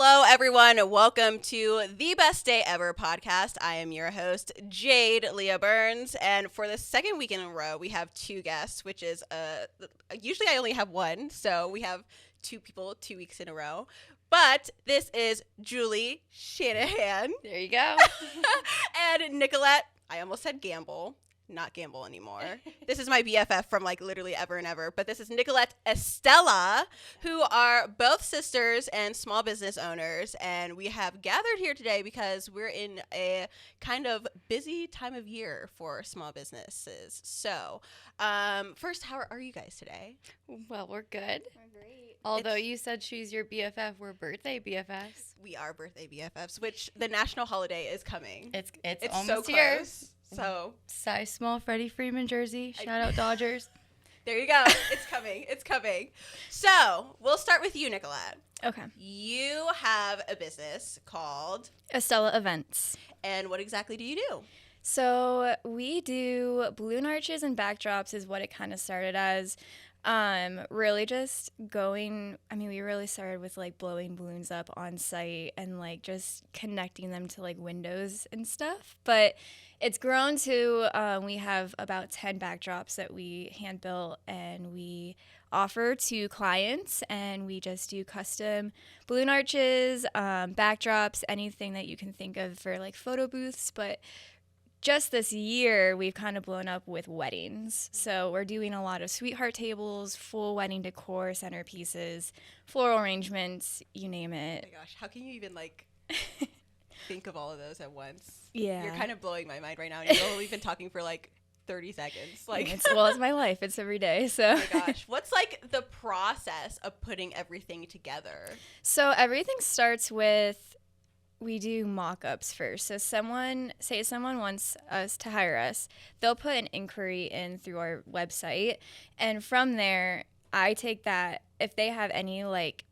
Hello, everyone. Welcome to the Best Day Ever podcast. I am your host, Jade Leah Burns. And for the second week in a row, we have two guests, which is usually I only have one. So we have two people 2 weeks in a row. But this is Julie Shanahan. There you go. And Nicolete, I almost said Gamble. Not Gamble anymore. This is my BFF from like literally ever and ever. But this is Nicolete Estela, who are both sisters and small business owners. And we have gathered here today because we're in a kind of busy time of year for small businesses. So first, how are you guys today? Well, we're good. We're great. Although you said she's your BFF, we're birthday BFFs. We are birthday BFFs, which the national holiday is coming. It's so almost here. close. So Size small Freddie Freeman jersey. Shout out Dodgers. there you go. It's coming. It's coming. So we'll start with you, Nicolete. Okay. You have a business called Estela Events. And what exactly do you do? So we do balloon arches and backdrops is what it kind of started as. Really just going, we really started with like blowing balloons up on site and like just connecting them to like windows and stuff. But it's grown to, we have about 10 backdrops that we hand built and we offer to clients, and we just do custom balloon arches, backdrops, anything that you can think of for like photo booths. But just this year, we've kind of blown up with weddings. So we're doing a lot of sweetheart tables, full wedding decor, centerpieces, floral arrangements, you name it. Oh my gosh, how can you even like think of all of those at once? Yeah. You're kind of blowing my mind right now. And you've only been talking for like 30 seconds. Like, it's my life. It's every day. So. Oh my gosh. What's like the process of putting everything together? So everything starts with, we do mock-ups first. So someone wants us to hire us, they'll put an inquiry in through our website, and from there I take that, if they have any like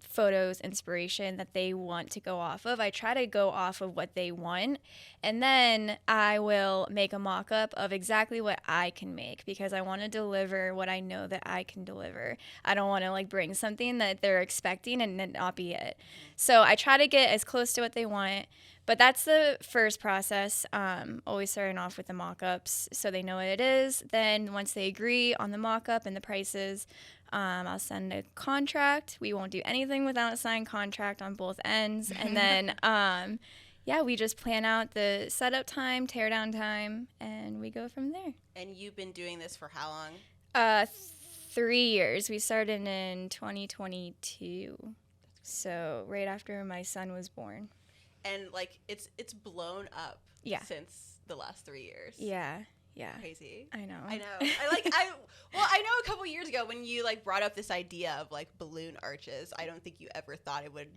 photos, inspiration that they want to go off of, I try to go off of what they want, and then I will make a mock-up of exactly what I can make, because I want to deliver what I know that I can deliver. I don't want to like bring something that they're expecting and it not be it. So I try to get as close to what they want, but that's the first process. Always starting off with the mock-ups so they know what it is. Then once they agree on the mock-up and the prices, I'll send a contract. We won't do anything without a signed contract on both ends. And then, we just plan out the setup time, tear down time, and we go from there. And you've been doing this for how long? 3 years. We started in 2022. So right after my son was born. And like it's blown up since the last 3 years. Yeah. Crazy. I know. I know a couple years ago when you like brought up this idea of like balloon arches, I don't think you ever thought it would,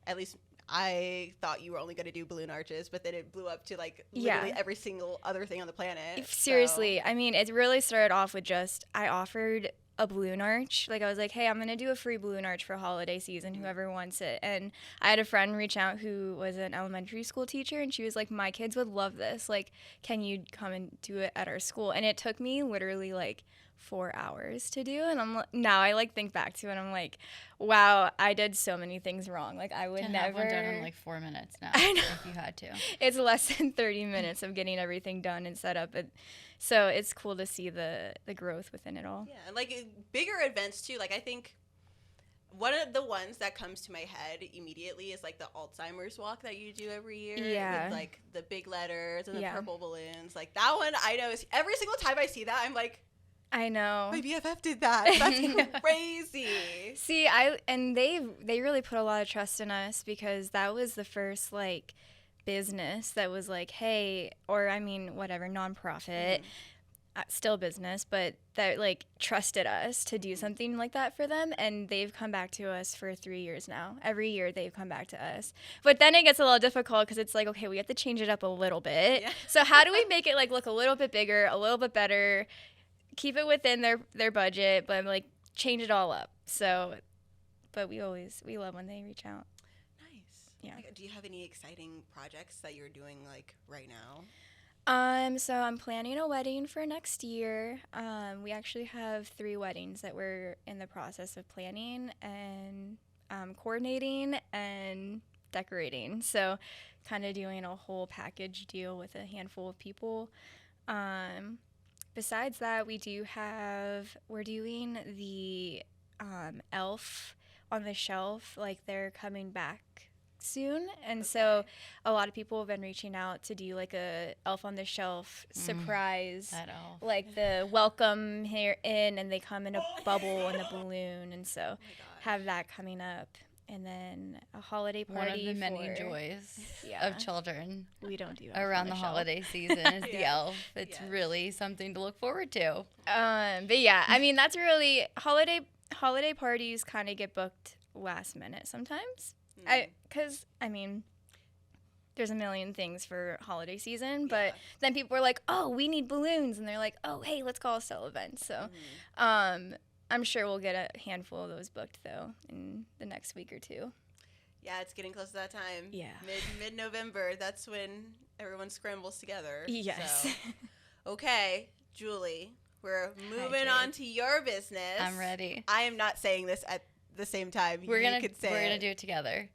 at least I thought you were only going to do balloon arches, but then it blew up to like literally every single other thing on the planet. Seriously. So. It really started off with just, I offered a balloon arch. Like I was like, hey, I'm going to do a free balloon arch for holiday season, whoever wants it. And I had a friend reach out who was an elementary school teacher, and she was like, my kids would love this. Like, can you come and do it at our school? And it took me literally like 4 hours to do. And now I like think back to it and I'm like, wow, I did so many things wrong. Like I would never. Have one done in like 4 minutes now. I know. If you had to. It's less than 30 minutes of getting everything done and set up. So it's cool to see the growth within it all. Yeah, and like bigger events too. Like I think one of the ones that comes to my head immediately is like the Alzheimer's walk that you do every year. Yeah. With like the big letters and the purple balloons. Like that one, I know is every single time I see that, I'm like, I know. my BFF did that. That's crazy. See, they really put a lot of trust in us, because that was the first like business that was like, hey, or whatever, nonprofit, still business, but that like trusted us to do something like that for them, and they've come back to us for 3 years now. Every year they've come back to us, but then it gets a little difficult because it's like, okay, we have to change it up a little bit. Yeah. So how do we make it like look a little bit bigger, a little bit better, keep it within their budget, but like change it all up? So, but we love when they reach out. Yeah. Like, do you have any exciting projects that you're doing like right now? So I'm planning a wedding for next year. We actually have 3 weddings that we're in the process of planning, and coordinating and decorating. So kind of doing a whole package deal with a handful of people. Besides that, we're doing the elf on the shelf. Like, they're coming back soon, and so a lot of people have been reaching out to do like a elf on the shelf surprise, That elf. like the welcome here in, and they come in a bubble and a balloon, and so have that coming up. And then a holiday party. One of the many joys of children we don't do around the holiday season is the elf. It's really something to look forward to. But yeah, I mean, that's really holiday parties kind of get booked last minute sometimes. Because I mean, there's a million things for holiday season, but then people are like, oh, we need balloons, and they're like, oh, hey, let's call Estela Events. So I'm sure we'll get a handful of those booked, though, in the next week or two. Yeah, it's getting close to that time. Yeah. Mid-November, that's when everyone scrambles together. Yes. So. Okay, Julie, we're moving on to your business. I'm ready. I am not saying this at the same time. We're gonna do it together.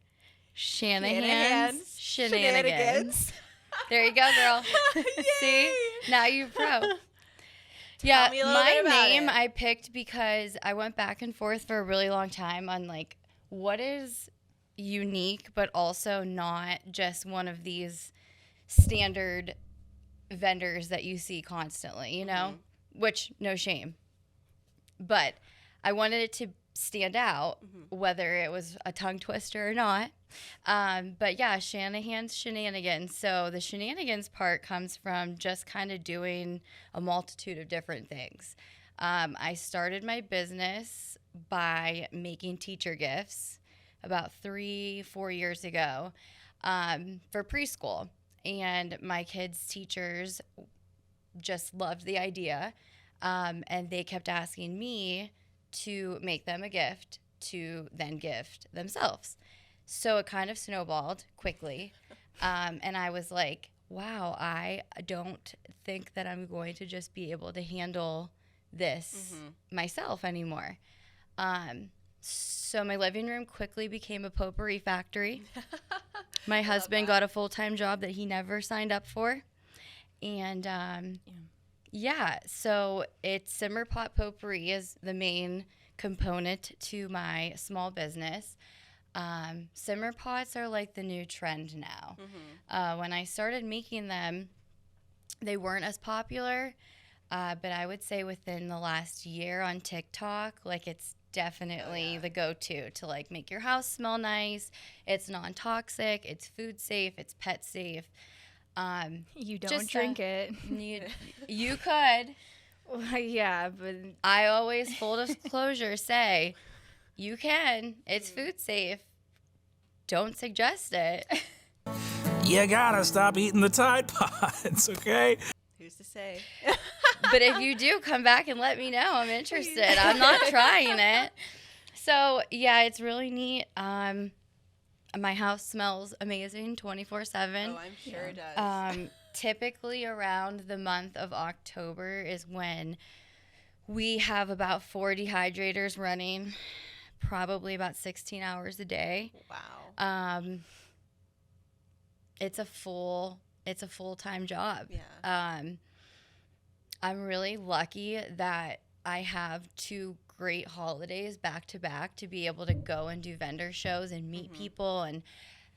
Shanahan's Shenanigans. There you go, girl. See? Now you're pro. Yeah, my name I picked because I went back and forth for a really long time on like what is unique but also not just one of these standard vendors that you see constantly, you know? Which, no shame. But I wanted it to stand out, whether it was a tongue twister or not. But yeah, Shanahan's Shenanigans. So the shenanigans part comes from just kind of doing a multitude of different things. I started my business by making teacher gifts about 3-4 years ago for preschool. And my kids' teachers just loved the idea. And they kept asking me to make them a gift to then gift themselves. So it kind of snowballed quickly. And I was like, wow, I don't think that I'm going to just be able to handle this myself anymore. So my living room quickly became a potpourri factory. My husband got a full-time job that he never signed up for. And yeah, so it's Simmer Pot Potpourri is the main component to my small business. Simmer pots are like the new trend now. When I started making them, they weren't as popular, but I would say within the last year on TikTok, like it's definitely the go-to to like make your house smell nice. It's non-toxic, it's food safe, it's pet safe. You don't drink it. You could. Well, yeah, but I always, full disclosure, say you can. It's food safe. Don't suggest it. You gotta stop eating the Tide Pods, okay? Who's to say? But if you do, come back and let me know. I'm interested. I'm not trying it. So, yeah, it's really neat. My house smells amazing 24/7. Oh, I'm sure it does. Typically around the month of October is when we have about 4 dehydrators running, probably about 16 hours a day. Wow. It's a full-time job. Yeah. I'm really lucky that I have 2 great holidays back to back to be able to go and do vendor shows and meet people and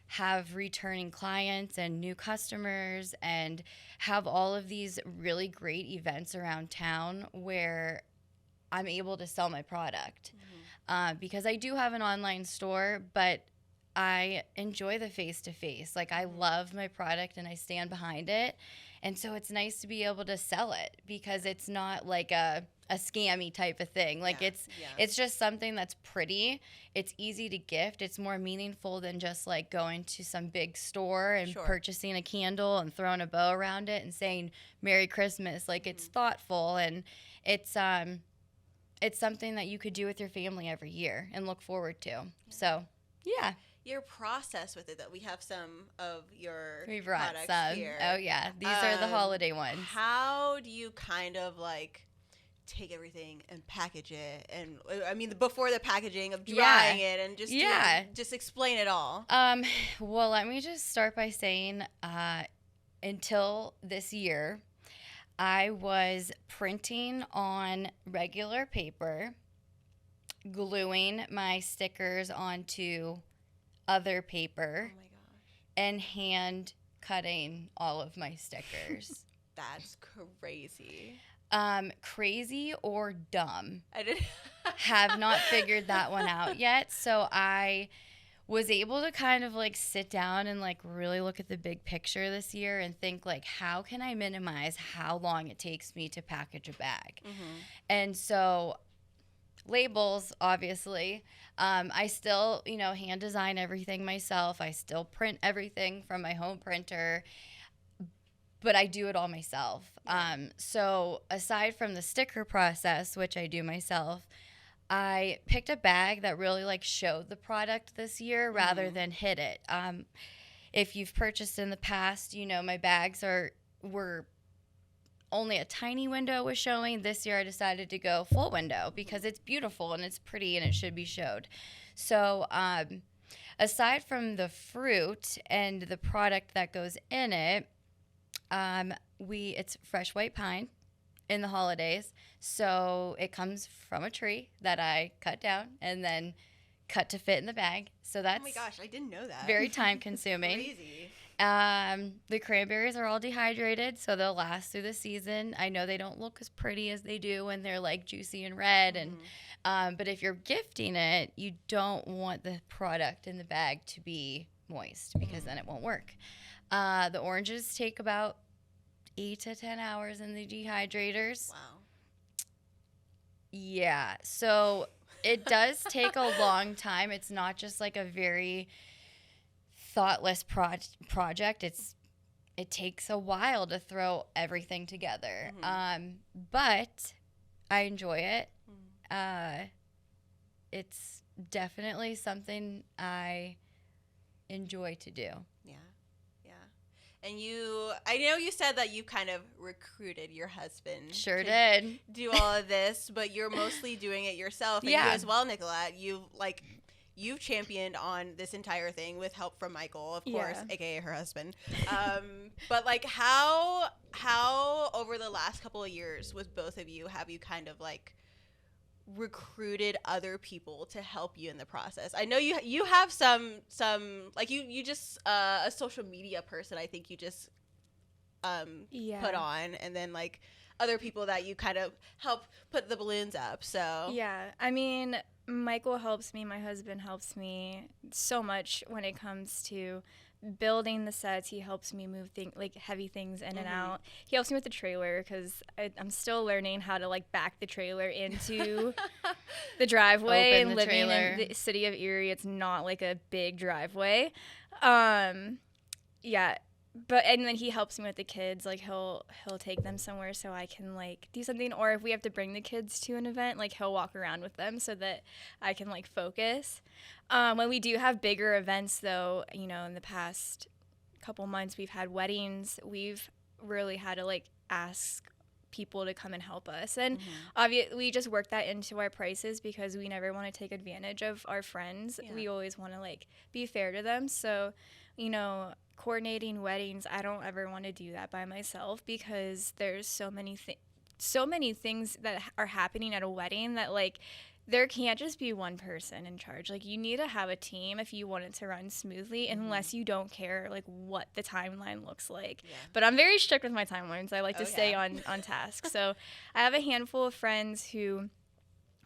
have returning clients and new customers and have all of these really great events around town where I'm able to sell my product. Because I do have an online store, but I enjoy the face-to-face. Like, I love my product and I stand behind it. And so it's nice to be able to sell it because it's not like a scammy type of thing. Like it's just something that's pretty. It's easy to gift. It's more meaningful than just like going to some big store and purchasing a candle and throwing a bow around it and saying Merry Christmas. Like it's thoughtful and it's something that you could do with your family every year and look forward to. So, yeah. Your process with it, that we have some of your We brought products some. here. Oh, yeah. These are the holiday ones. How do you kind of like take everything and package it, and I mean before the packaging of drying it and just just explain it all. Well, let me just start by saying until this year I was printing on regular paper, gluing my stickers onto other paper, Oh my gosh. and hand cutting all of my stickers. That's crazy. Crazy or dumb. I didn't Have not figured that one out yet. So I was able to kind of like sit down and like really look at the big picture this year and think like, how can I minimize how long it takes me to package a bag? Mm-hmm. And so labels, obviously. I still, hand design everything myself. I still print everything from my home printer, but I do it all myself. So aside from the sticker process, which I do myself, I picked a bag that really like showed the product this year rather than hid it. If you've purchased in the past, my bags were only a tiny window was showing. This year I decided to go full window because it's beautiful and it's pretty and it should be showed. So aside from the fruit and the product that goes in it, it's fresh white pine in the holidays. So it comes from a tree that I cut down and then cut to fit in the bag. So that's oh my gosh, I didn't know that. very time consuming. Crazy. The cranberries are all dehydrated, so they'll last through the season. I know they don't look as pretty as they do when they're like juicy and red, and but if you're gifting it, you don't want the product in the bag to be moist because then it won't work. The oranges take about 8 to 10 hours in the dehydrators. Wow. Yeah, so it does take a long time. It's not just like a very thoughtless project. It takes a while to throw everything together. But I enjoy it. It's definitely something I enjoy to do. Yeah. And I know you said that you kind of recruited your husband. Sure did. Do all of this, but you're mostly doing it yourself. And Yeah. you as well, Nicolete. You've championed on this entire thing with help from Michael, of course, aka her husband. But like how over the last couple of years with both of you have you kind of like recruited other people to help you in the process? I know you have some like you just a social media person, I think you just put on, and then like other people that you kind of help put the balloons up. So yeah, I mean, Michael helps me, my husband helps me so much when it comes to building the sets. He helps me move heavy things in and out. He helps me with the trailer because I'm still learning how to like back the trailer into the driveway. Open the living trailer. in the city of Erie, it's not like a big driveway. Yeah. But and then he helps me with the kids. Like he'll take them somewhere so I can like do something, or if we have to bring the kids to an event, like he'll walk around with them so that I can like focus. When we do have bigger events, though, in the past couple months we've had weddings. We've really had to like ask people to come and help us, and obviously we just work that into our prices because we never want to take advantage of our friends. We always want to like be fair to them. So coordinating weddings, I don't ever want to do that by myself because there's so many things that are happening at a wedding that like there can't just be one person in charge. Like you need to have a team if you want it to run smoothly, unless you don't care like what the timeline looks like. But I'm very strict with my timelines. I like to stay on task. So I have a handful of friends who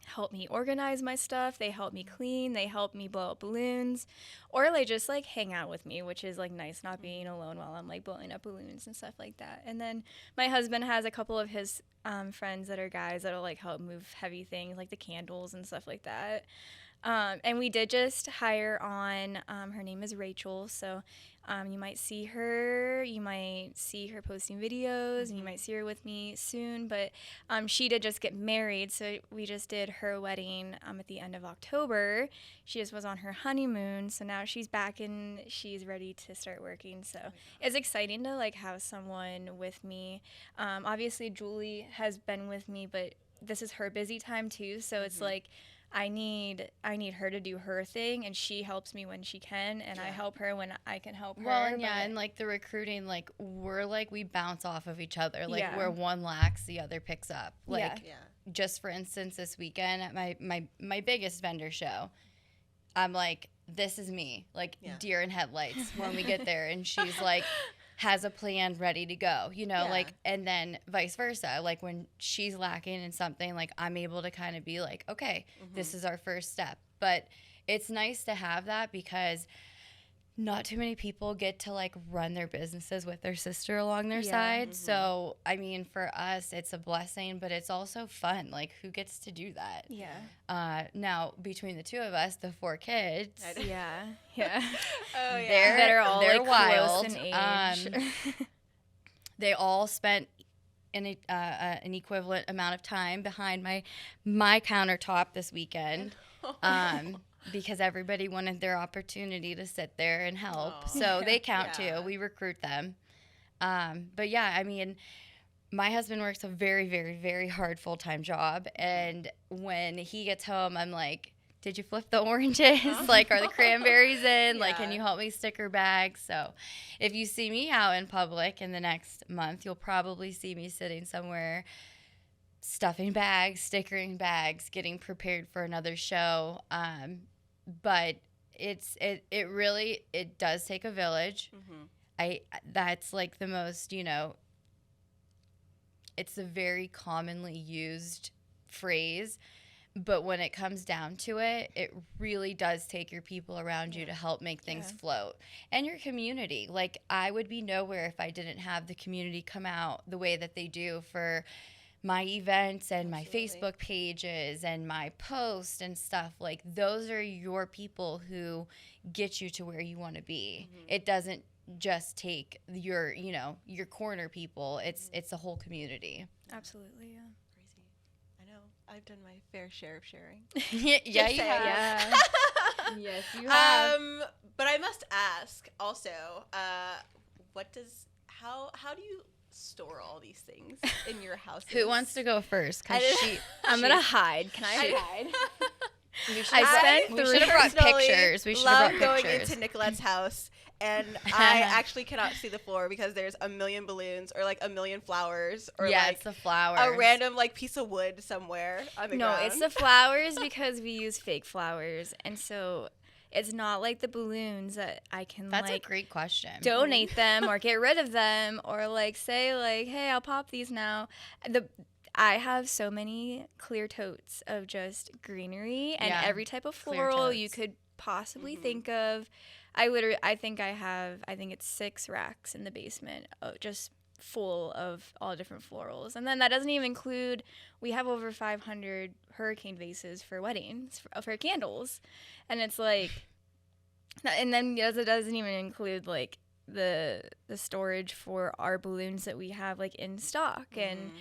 help me organize my stuff. They help me clean. They help me blow up balloons, or they just like hang out with me, which is like nice, not being alone while I'm like blowing up balloons and stuff like that. And then my husband has a couple of his friends that are guys that'll like help move heavy things like the candles and stuff like that. And we did just hire on, her name is Rachel. So You might see her. You might see her posting videos, and you might see her with me soon. But she did just get married, so we just did her wedding at the end of October. She just was on her honeymoon, so now she's back and she's ready to start working. So it's exciting to like have someone with me. Obviously, Julie has been with me, but this is her busy time too. So it's like I need her to do her thing, and she helps me when she can, and I help her when I can help her. Well, and like the recruiting, like we bounce off of each other. Like where one lacks, the other picks up. Like just for instance, this weekend at my biggest vendor show, I'm like, this is me, like deer in headlights when we get there, and she's like has a plan ready to go, you know, like, and then vice versa. Like when she's lacking in something, like I'm able to kind of be like, okay, this is our first step. But it's nice to have that because not too many people get to like run their businesses with their sister along their side. So, I mean, for us, it's a blessing, but it's also fun. Like, who gets to do that? Yeah. Now, between the two of us, the 4 kids. Yeah. Oh, yeah. They're all they're like wild. close in age. They all spent an equivalent amount of time behind my countertop this weekend. Because everybody wanted their opportunity to sit there and help. So they count too. We recruit them. But yeah, I mean, my husband works a very, very, very hard full-time job. And when he gets home, I'm like, did you flip the oranges? Like, are the cranberries in? Like, can you help me sticker bags? So if you see me out in public in the next month, you'll probably see me sitting somewhere stuffing bags, stickering bags, getting prepared for another show. But it really does take a village. That's like the most, you know, it's a very commonly used phrase, but when it comes down to it, it really does take your people around you to help make things float. And your community. Like, I would be nowhere if I didn't have the community come out the way that they do for my events and my Facebook pages and my posts and stuff. Like, those are your people who get you to where you want to be. It doesn't just take your, you know, your corner people. It's a whole community. Absolutely, yeah. Crazy. I know. I've done my fair share of sharing. Yeah, you have. Yeah. Yes, you have. But I must ask also, how do you store all these things in your house? Who wants to go first? I'm gonna hide. Can I hide? We should have brought pictures. We should have brought going pictures. into Nicolette's house, and I actually cannot see the floor because there's a million balloons or like a million flowers or like it's the flowers. a random like piece of wood somewhere on the ground. No, it's the flowers because we use fake flowers, and so it's not like the balloons that I can That's like a great question. donate them or get rid of them or like say like, hey, I'll pop these now. I have so many clear totes of just greenery and every type of floral you could possibly think of. I think it's 6 racks in the basement, just full of all different florals. And then that doesn't even include, we have over 500 hurricane vases for weddings, for candles. And it's like, and then it doesn't even include like the storage for our balloons that we have like in stock. And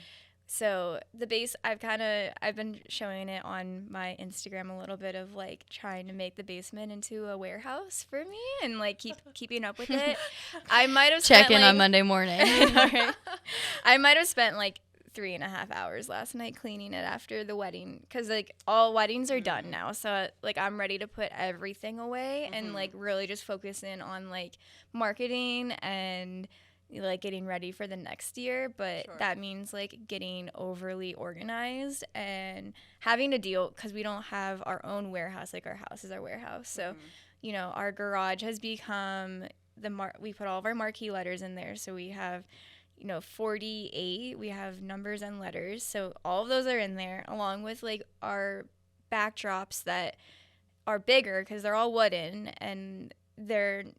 so the base, I've been showing it on my Instagram a little bit of like trying to make the basement into a warehouse for me and like keeping up with it. I might have check in on Monday morning. I might have spent like 3.5 hours last night cleaning it after the wedding because like all weddings are done now, so like I'm ready to put everything away and like really just focus in on like marketing and like getting ready for the next year. But that means like getting overly organized and having to deal because we don't have our own warehouse. Like our house is our warehouse, so you know our garage has become we put all of our marquee letters in there, so we have 48 we have numbers and letters, so all of those are in there along with like our backdrops that are bigger because they're all wooden, and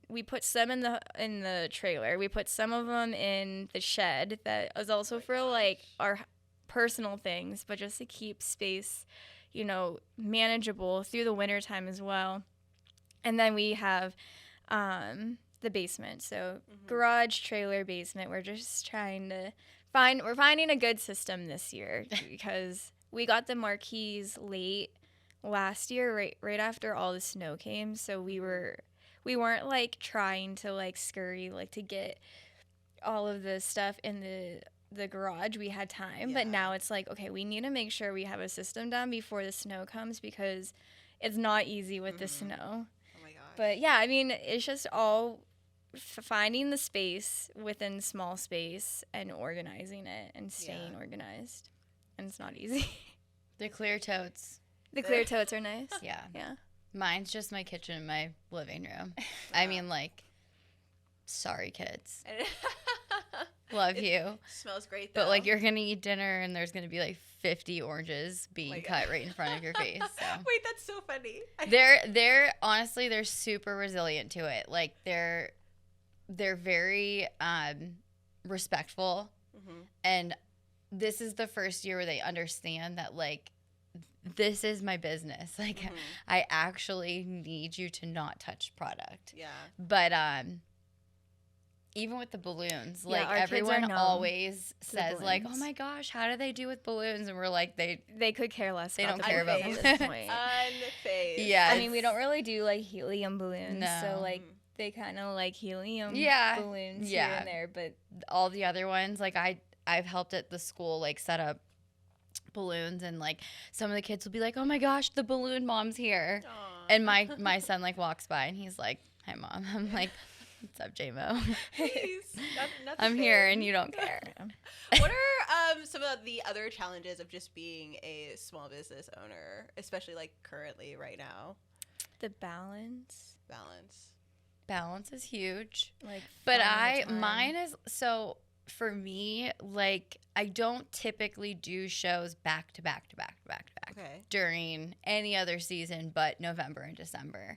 we put some in the trailer, we put some of them in the shed that is also for like our personal things, but just to keep space manageable through the winter time as well. And then we have the the basement. So garage, trailer, basement. We're just trying to we're finding a good system this year because we got the marquees late last year, right after all the snow came. So we weren't like trying to like scurry like to get all of the stuff in the garage. We had time, but now it's like, okay, we need to make sure we have a system done before the snow comes because it's not easy with the snow. Oh my gosh. But yeah, I mean, it's just all finding the space within small space and organizing it and staying organized. And it's not easy. The clear totes. The clear totes are nice. Yeah. Yeah. Mine's just my kitchen and my living room. I mean, like, sorry, kids. Love you. Smells great, though. But, like, you're going to eat dinner and there's going to be, like, 50 oranges being cut right in front of your face. So. Wait, that's so funny. They're honestly, they're super resilient to it. Like, they're very respectful. And this is the first year where they understand that, like, this is my business. Like, I actually need you to not touch product. Yeah. But even with the balloons, like, our kids are everyone numb always to the says, like, oh balloons. my gosh, how do they do with balloons? And we're like, They could care less. They about don't the care about balloons balloons. at this point. Unfazed. Yeah. I mean, we don't really do like helium balloons, No. so like they kind of like helium balloons here Yeah. and there, but all the other ones, like, I've helped at the school, like, set up balloons, and like some of the kids will be like, oh my gosh, the balloon mom's here. Aw. And my son like walks by and he's like, hi mom. I'm like, what's up, J-Mo? Please. Not the I'm here same. and you don't care. What are some of the other challenges of just being a small business owner, especially like currently right now? the balance, Balance is huge. like. But finding the time. mine is, so for me, like, I don't typically do shows back to back to back to back to back Okay. during any other season but November and December.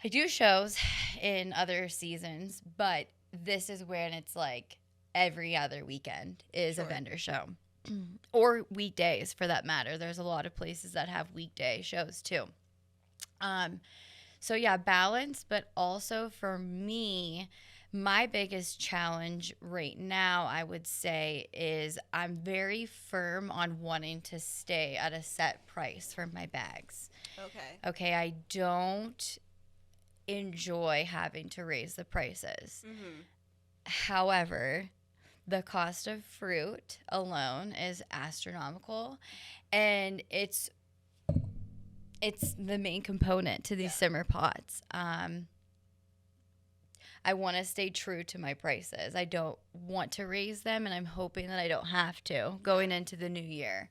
I do shows in other seasons, but this is when it's like every other weekend is a vendor show. Or weekdays, for that matter. There's a lot of places that have weekday shows too. So yeah, balance, but also for me, my biggest challenge right now, I would say, is I'm very firm on wanting to stay at a set price for my bags. Okay, I don't enjoy having to raise the prices. However, the cost of fruit alone is astronomical, and it's the main component to these simmer pots. I want to stay true to my prices. I don't want to raise them, and I'm hoping that I don't have to going into the new year.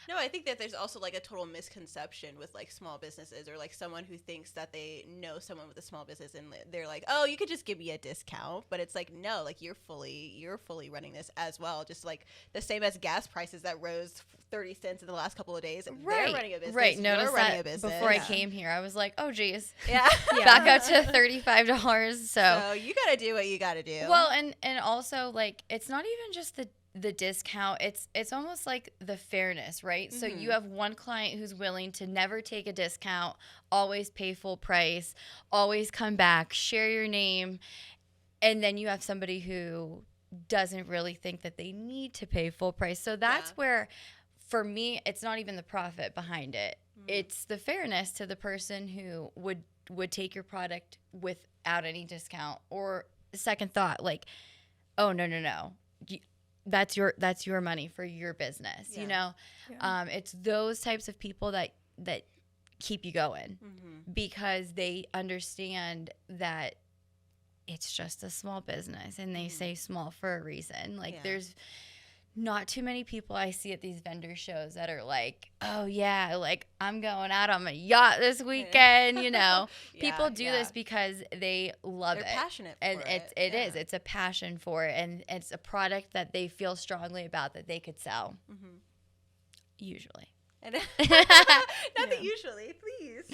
No, I think that there's also like a total misconception with like small businesses, or like someone who thinks that they know someone with a small business and they're like, oh, you could just give me a discount. But it's like, no, like you're fully running this as well. Just like the same as gas prices that rose 30 cents in the last couple of days. They're running a business. Right. You're Notice running that a business. before I came here, I was like, oh, geez. Yeah. Back up to $35. So you got to do what you got to do. Well, and also, like, it's not even just the discount, it's almost like the fairness, right? So you have one client who's willing to never take a discount, always pay full price, always come back, share your name, and then you have somebody who doesn't really think that they need to pay full price. So that's where, for me, it's not even the profit behind it. It's the fairness to the person who would take your product without any discount, or second thought, like, oh, no. That's your money for your business, you know? Yeah. It's those types of people that keep you going because they understand that it's just a small business, and they say small for a reason. Like, there's not too many people I see at these vendor shows that are like, oh yeah, like, I'm going out on my yacht this weekend, you know. People do this because they love They're it. passionate and for it is. It's a passion for it, and it's a product that they feel strongly about that they could sell. Usually. Not that usually, please.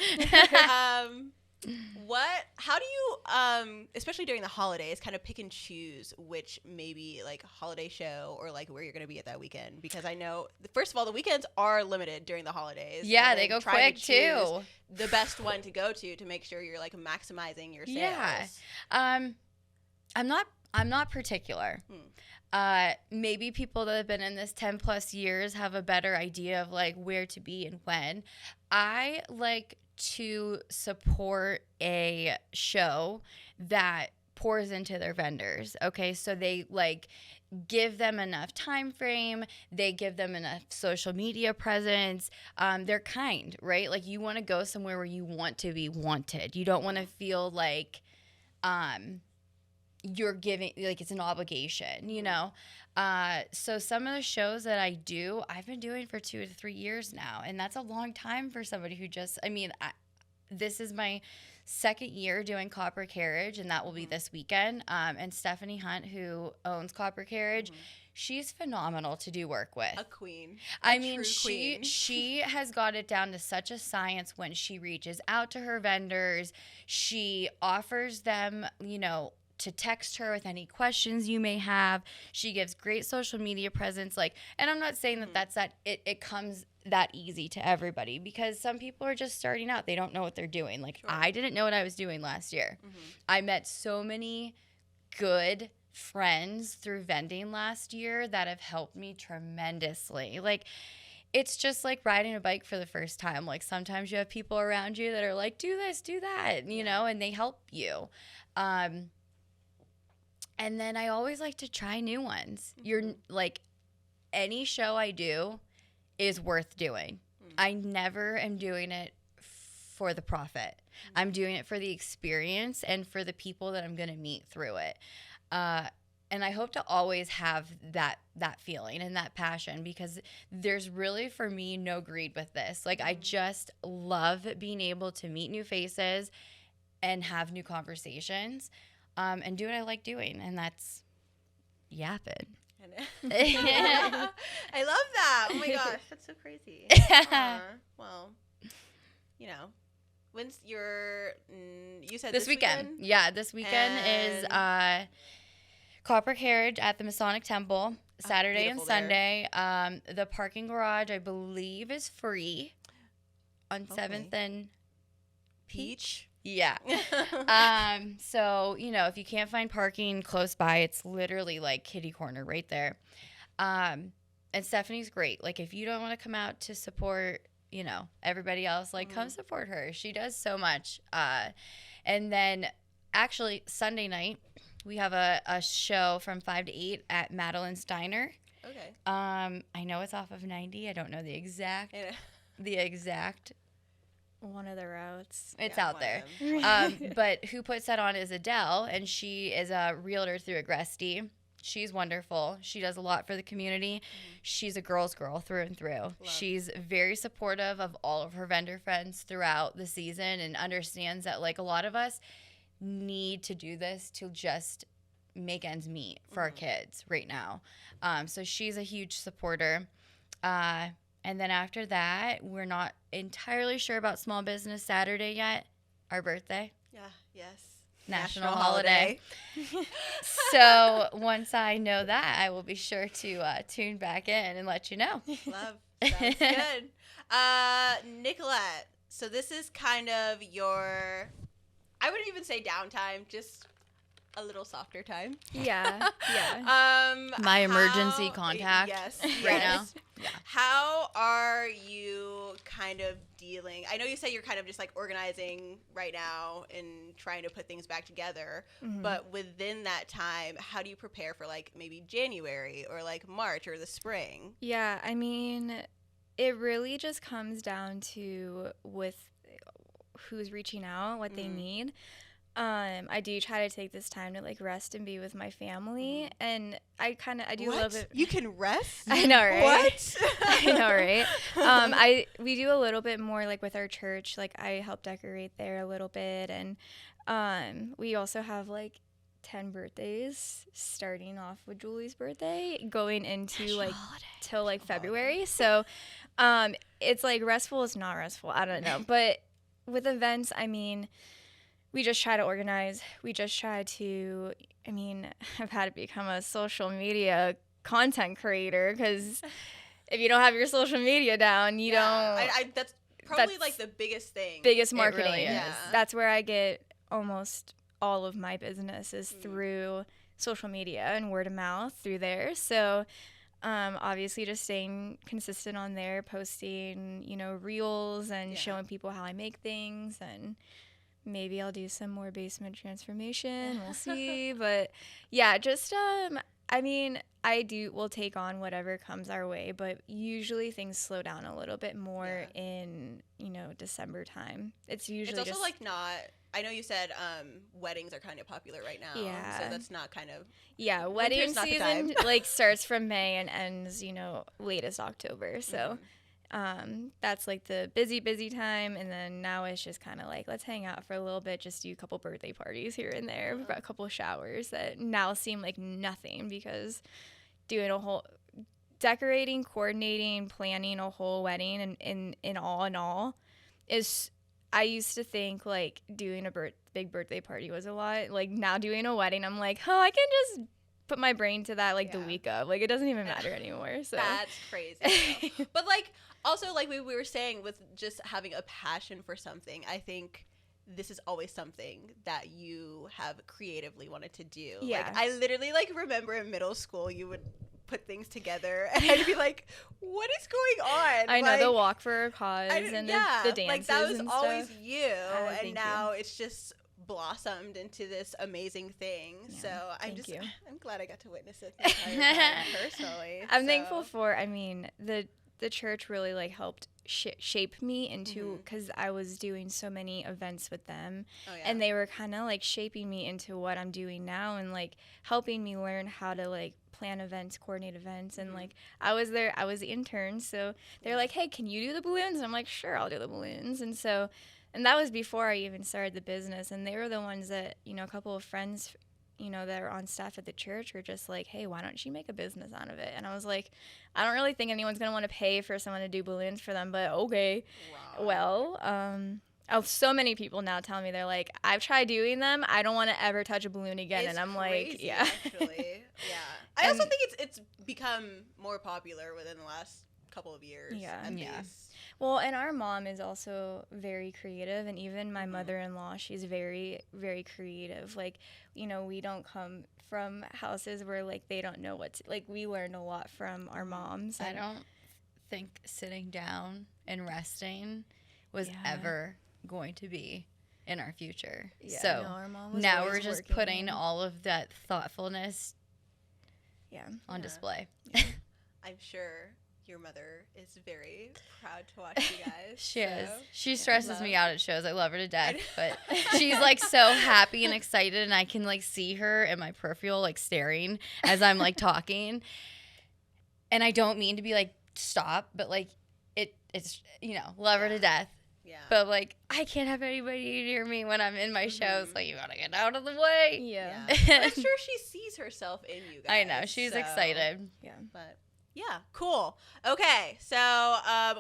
How do you, especially during the holidays, kind of pick and choose which maybe like holiday show or like where you're going to be at that weekend? Because I know, first of all, the weekends are limited during the holidays. Yeah, they go quick too. The best one to go to make sure you're like maximizing your sales. Yeah. I'm not particular. Maybe people that have been in this 10 plus years have a better idea of like where to be and when. I like to support a show that pours into their vendors. Okay, so they like give them enough time frame, they give them enough social media presence. They're kind, right? Like you want to go somewhere where you want to be wanted. You don't want to feel like you're giving, like it's an obligation, you know? So some of the shows that I do, I've been doing for 2 to 3 years now. And that's a long time for somebody who just, this is my second year doing Copper Carriage, and that will be this weekend. And Stephanie Hunt, who owns Copper Carriage, she's phenomenal to do work with. A queen. She has got it down to such a science when she reaches out to her vendors. She offers them, you know, to text her with any questions you may have. She gives great social media presence. Like, and I'm not saying that it comes that easy to everybody, because some people are just starting out. They don't know what they're doing. Like, sure. I didn't know what I was doing last year. I met so many good friends through vending last year that have helped me tremendously. Like, it's just like riding a bike for the first time. Like, sometimes you have people around you that are like, do this, do that, you know, and they help you. And then I always like to try new ones. You're like, any show I do is worth doing. I never am doing it for the profit. I'm doing it for the experience and for the people that I'm going to meet through it. And I hope to always have that feeling and that passion, because there's really, for me, no greed with this. Like, I just love being able to meet new faces and have new conversations. And do what I like doing, and that's yapping. I love that. Oh my gosh, that's so crazy. Well, you know, when's your? You said this weekend. Yeah, this weekend is Copper Carriage at the Masonic Temple, Saturday and Sunday. The parking garage, I believe, is free on 7th and Peach. Yeah. So, you know, if you can't find parking close by, it's literally like kitty corner right there. And Stephanie's great. Like, if you don't want to come out to support, you know, everybody else, like, come support her. She does so much. And then actually Sunday night, we have a show from 5 to 8 at Madeline's Diner. Okay. I know it's off of 90. I don't know the exact one of the routes. It's out there. But who puts that on is Adele, and she is a realtor through Agresti. She's wonderful. She does a lot for the community. She's a girl's girl through and through. Love. She's very supportive of all of her vendor friends throughout the season, and understands that, like, a lot of us need to do this to just make ends meet for our kids right now. So she's a huge supporter. And then after that, we're not entirely sure about Small Business Saturday yet. Our birthday. Yeah, yes. National holiday. So once I know that, I will be sure to tune back in and let you know. Love. Sounds good. Nicolete, so this is kind of your, I wouldn't even say downtime, just a little softer time. Yeah. My emergency contact. Yes. Right now. Yeah. How are you kind of dealing? I know you say you're kind of just like organizing right now and trying to put things back together, but within that time, how do you prepare for like maybe January or like March or the spring? Yeah, I mean, it really just comes down to with who's reaching out, what they need. I do try to take this time to like rest and be with my family, and I do a little bit. You can rest? I know, right? What? I know, right? We do a little bit more like with our church. Like, I help decorate there a little bit, and we also have like 10 birthdays, starting off with Julie's birthday, going into like till like February. So, it's like restful is not restful. I don't know, but with events, I mean, we just try to organize. We just try to, I mean, I've had to become a social media content creator because if you don't have your social media down, you don't. That's probably like the biggest thing. Biggest marketing. It really is. Yeah. That's where I get almost all of my business is through social media and word of mouth through there. So obviously just staying consistent on there, posting, reels and showing people how I make things, and maybe I'll do some more basement transformation. We'll see. But yeah, just we'll take on whatever comes our way, but usually things slow down a little bit more in, December time. It's usually it's also not, I know you said weddings are kind of popular right now. Yeah. So that's not kind of. Yeah, wedding season starts from May and ends, latest October. So that's like the busy time. And then now it's just kind of like, let's hang out for a little bit, just do a couple birthday parties here and there. We've got a couple showers that now seem like nothing because doing a whole decorating, coordinating, planning a whole wedding and in all is, I used to think like doing a big birthday party was a lot. Like now doing a wedding, I'm like, I can just put my brain to that the week of. Like it doesn't even matter anymore. So That's crazy. But also like we were saying with just having a passion for something, I think this is always something that you have creatively wanted to do. Yeah. Like I literally remember in middle school you would put things together and I'd be like, what is going on? I know, the walk for a cause and the dances like that was and always stuff. you, and thank now it's just blossomed into this amazing thing. Yeah, So thank I'm glad I got to witness it the entire time personally. I'm thankful for, the church really helped shape me into, because I was doing so many events with them, and they were kind of shaping me into what I'm doing now, and helping me learn how to plan events, coordinate events, and I was the intern, so they're like, hey, can you do the balloons? And I'm like, sure, I'll do the balloons. And that was before I even started the business, and they were the ones that, a couple of friends, that are on staff at the church were just like, hey, why don't you make a business out of it? And I was like, I don't really think anyone's going to want to pay for someone to do balloons for them, but okay. Wow. Well, so many people now tell me, they're like, I've tried doing them. I don't want to ever touch a balloon again. It's and I'm crazy, like, yeah. Actually. Yeah. I also think it's become more popular within the last couple of years. Yeah. At Yeah. least. Well, and our mom is also very creative, and even my mother-in-law, she's very, very creative. We don't come from houses where they don't know what to, we learned a lot from our moms. I don't think sitting down and resting was ever going to be in our future. Yeah, so no, our mom was now always we're just working. putting all of that thoughtfulness on display. I'm sure your mother is very proud to watch you guys. She is. so, She stresses me out at shows. I love her to death, I but she's so happy and excited, and I can see her in my peripheral staring as I'm talking. And I don't mean to be stop, but it's love her to death. Yeah. But I can't have anybody near me when I'm in my shows. You gotta get out of the way. Yeah. But I'm sure she sees herself in you guys. I know, she's so- excited. Yeah. But yeah, cool. Okay, so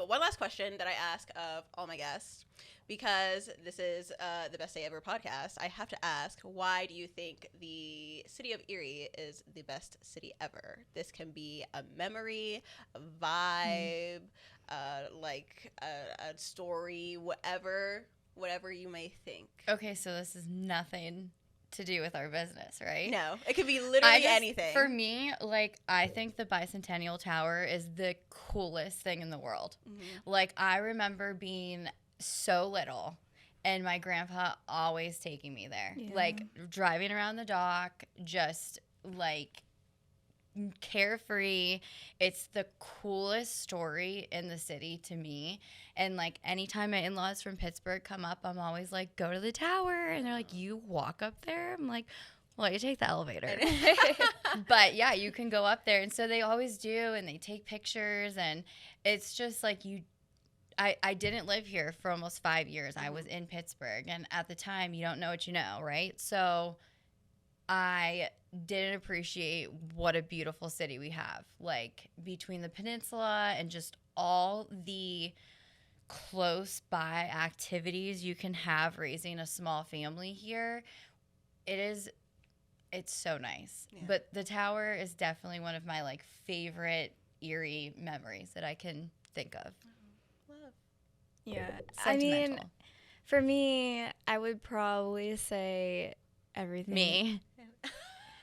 one last question that I ask of all my guests, because this is the Best Day Ever podcast, I have to ask, why do you think the city of Erie is the best city ever? This can be a memory, a vibe, a story, whatever you may think. Okay, so this is nothing to do with our business, right? No, it could be literally anything. For me, I think the Bicentennial Tower is the coolest thing in the world. Mm-hmm. I remember being so little and my grandpa always taking me there. Yeah. Driving around the dock, just carefree. It's the coolest story in the city to me. And anytime my in-laws from Pittsburgh come up, I'm always go to the tower, and they're you walk up there? I'm well, you take the elevator. But yeah, you can go up there, and so they always do, and they take pictures, and it's just I didn't live here for almost 5 years. I was in Pittsburgh, and at the time, you don't know what you know, right? So I didn't appreciate what a beautiful city we have, between the peninsula and just all the close by activities you can have raising a small family here, it's so nice. Yeah. But the tower is definitely one of my like favorite eerie memories that I can think of. Love. Yeah. I mean, for me, I would probably say everything. Me.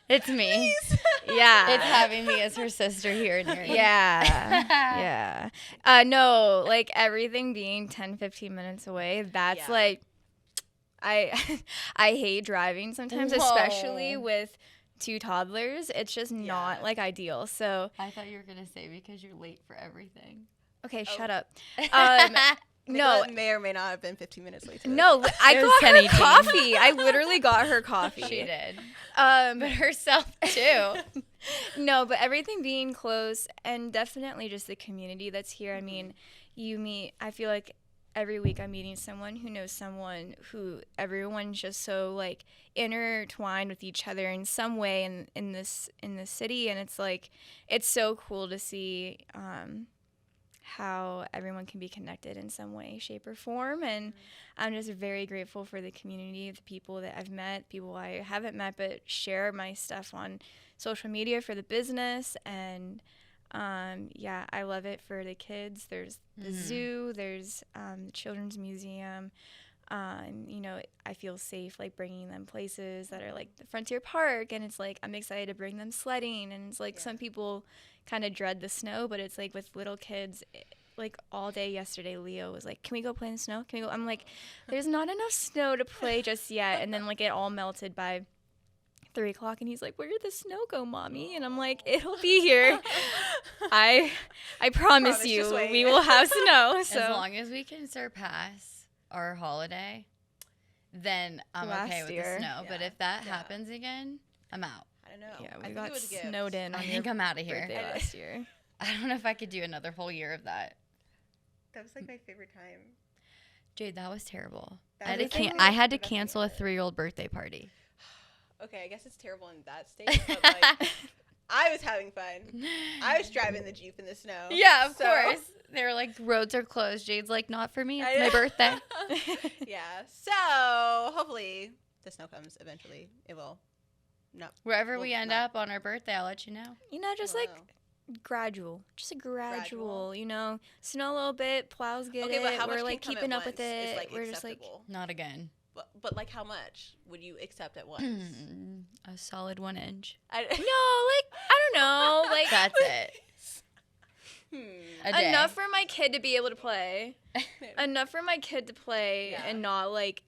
It's me. Yeah. It's having me as her sister here near you. Yeah. Yeah. No, like everything being 10, 15 minutes away, that's like, I hate driving sometimes, especially with 2 toddlers. It's just not like ideal. So I thought you were going to say because you're late for everything. Okay, shut up. No, may or may not have been 15 minutes late. No, I got her coffee. I literally got her coffee. She did. But herself too. No, but everything being close and definitely just the community that's here. I mean, I feel like every week I'm meeting someone who knows someone who everyone's just so like intertwined with each other in some way in this city. And it's like, it's so cool to see, how everyone can be connected in some way, shape, or form. And I'm just very grateful for the community, the people that I've met, people I haven't met but share my stuff on social media for the business. And I love it for the kids. There's the zoo, there's the Children's Museum. I feel safe like bringing them places that are like the Frontier Park, and it's like I'm excited to bring them sledding. And it's like some people kind of dread the snow, but it's like with little kids, like all day yesterday Leo was like, can we go play in the snow? Can we go? I'm like, there's not enough snow to play just yet. And then like it all melted by 3 o'clock, and he's like, where did the snow go, mommy? And I'm like, it'll be here. I promise you we will have snow. So as long as we can surpass our holiday, then I'm okay with the snow. But if that happens again, I'm out. I don't know. Yeah, we got snowed in. I think I'm out of here. Last year. I don't know if I could do another whole year of that. That was like my favorite time. Jade, that was terrible. I had to cancel a 3-year-old birthday party. Okay, I guess it's terrible in that state, but like I was having fun. I was driving the Jeep in the snow. Yeah, of course. They were like, roads are closed. Jade's like, not for me. It's my birthday. Yeah. So hopefully the snow comes eventually. It will. No. Wherever we end up on our birthday, I'll let you know. Just like gradual. Just a gradual, snow a little bit, plows get it. But how we're much like keeping up with it. Like we're acceptable? just like not again. But like how much would you accept at once? A solid 1 inch. I don't know. Like that's it. Enough for my kid to be able to play. Enough for my kid to play and not like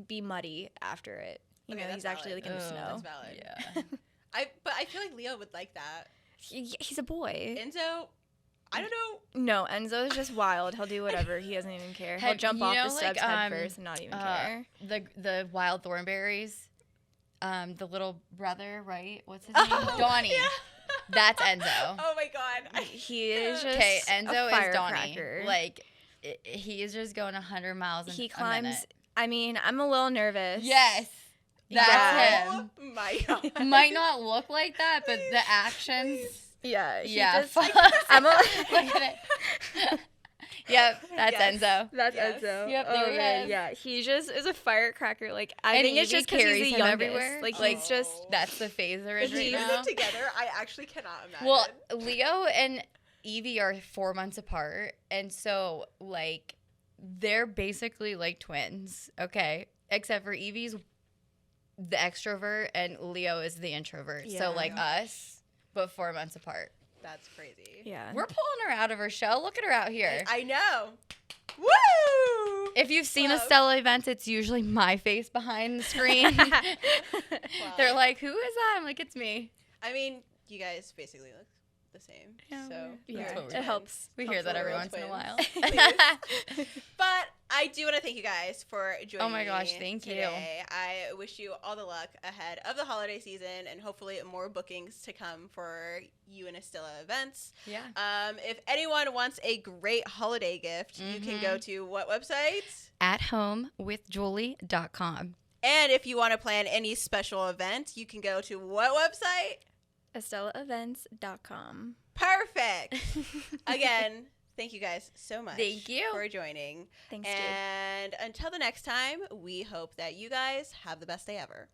be muddy after it. He's actually like in the snow. That's valid. Yeah. But I feel like Leo would like that. He's a boy. Enzo, I don't know. No, Enzo is just wild. He'll do whatever. He doesn't even care. He'll jump off the steps head first and not even care. The wild thornberries, the little brother, right? What's his name? Donnie. Yeah. That's Enzo. Oh my God. He is just Enzo is Donnie. Like he is just going 100 miles a minute. He climbs. I mean, I'm a little nervous. Yes. That's him. Oh my God. Might not look like that, but the actions. Yeah. Just, I'm a look at it. Yep, that's Enzo. That's Enzo. Yep, there he is. Yeah, he just is a firecracker. Like I think it's just because he's the youngest. Everywhere. Like he's just that's the phase they're in right now. If you put them together, I actually cannot imagine. Well, Leo and Evie are 4 months apart, and so like they're basically like twins. Okay, except for Evie's the extrovert and Leo is the introvert. Yeah. So like us, but 4 months apart. That's crazy. Yeah. We're pulling her out of her shell. Look at her out here. I know. Woo! If you've seen Estela Events, it's usually my face behind the screen. They're like, who is that? I'm like, it's me. I mean, you guys basically look the same. Yeah, so it helps. We hear that every once in a while. But I do want to thank you guys for joining me. Oh my gosh, thank you. I wish you all the luck ahead of the holiday season and hopefully more bookings to come for you and Estela Events. Yeah. If anyone wants a great holiday gift, you can go to what website? AtHomeWithJulie.com. And if you want to plan any special event, you can go to what website? EstelaEvents.com. Perfect. Again, Thank you guys so much. Thank you for joining. Thanks, Jade. And until the next time, we hope that you guys have the best day ever.